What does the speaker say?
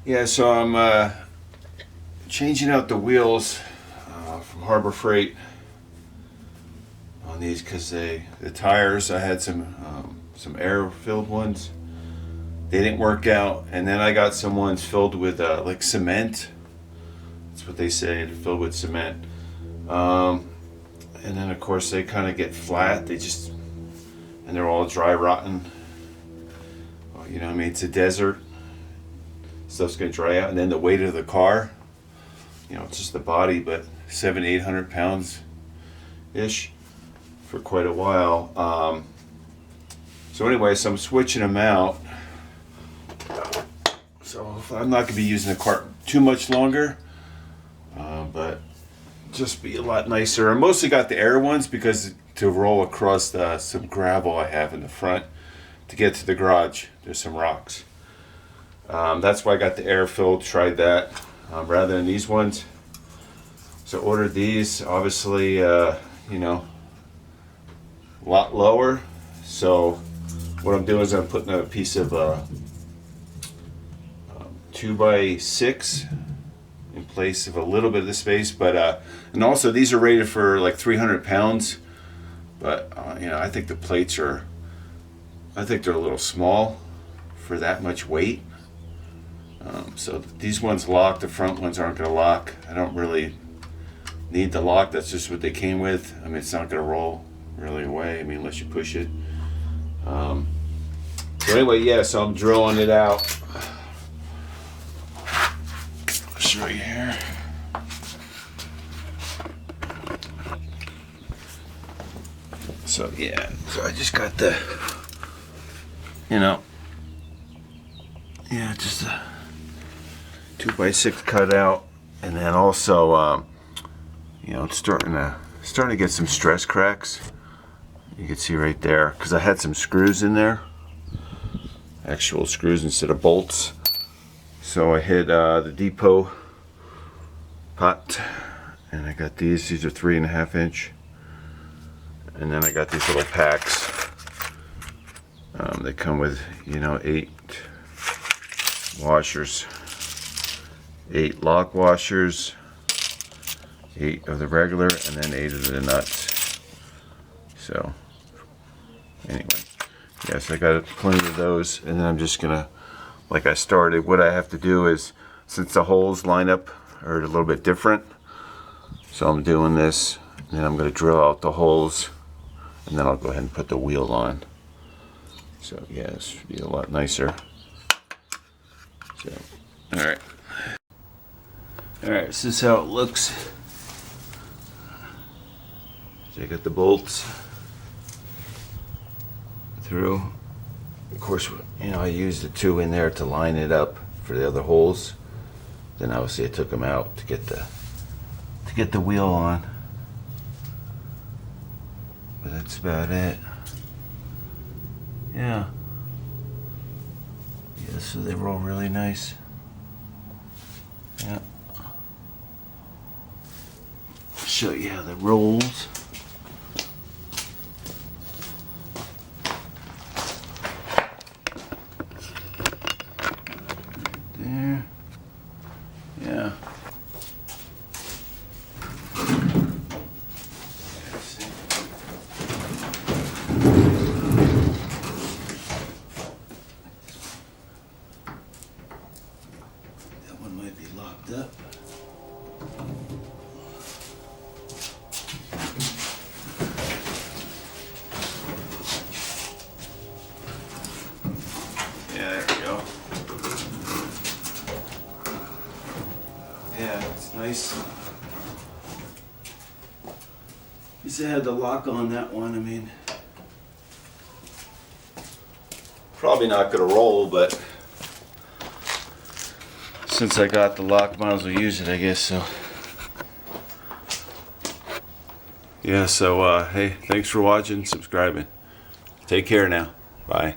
Yeah, so I'm changing out the wheels from Harbor Freight on these because the tires, I had some air-filled ones. They didn't work out, and then I got some ones filled with like cement. That's what they say, they're filled with cement. And then of course they kind of get flat. And they're all dry, rotten. Well, you know what I mean? It's a desert. Stuff's gonna dry out, and then the weight of the car. You know, it's just the body, but 700-800 pounds ish for quite a while. So anyway, so I'm switching them out. So I'm not gonna be using the cart too much longer, but just be a lot nicer. I mostly got the air ones because to roll across some gravel I have in the front to get to the garage. There's some rocks. That's why I got the air filled, tried that rather than these ones. So ordered these, obviously, you know, a lot lower. So what I'm doing is I'm putting a piece of 2x6 in place of a little bit of the space, but and also these are rated for like 300 pounds, but you know, I think the plates are, I think they're a little small for that much weight. So these ones lock, the front ones aren't going to lock. I don't really need the lock, that's just what they came with. I mean, it's not going to roll really away, I mean, unless you push it. So anyway, yeah, so I'm drilling it out. I'll show you here. So yeah, so I just got the, you know, yeah, just a 2x6 cut out, and then also, you know, it's starting to get some stress cracks. You can see right there, because I had some screws in there, actual screws instead of bolts. So I hit the depot pot, and I got these. These are 3.5 inch, and then I got these little packs. They come with, you know, 8 washers, 8 lock washers, 8 of the regular, and then 8 of the nuts. So anyway, yes, I got plenty of those, and then I'm just gonna, like I started, what I have to do is, since the holes line up are a little bit different, so I'm doing this, and then I'm gonna drill out the holes, and then I'll go ahead and put the wheel on. So yeah, this should be a lot nicer. So, alright, this is how it looks. So I got the bolts through. Of course, you know, I used the 2 in there to line it up for the other holes. Then obviously I took them out to get the wheel on. But that's about it. Yeah. Yeah, so they roll really nice. Yeah. Show you how that rolls. There. Yeah. That one might be locked up. Yeah, there we go. Yeah, it's nice. At least I had the lock on that one. I mean, probably not gonna roll, but since I got the lock, might as well use it, I guess. So yeah, so hey, thanks for watching, subscribing. Take care now. Bye.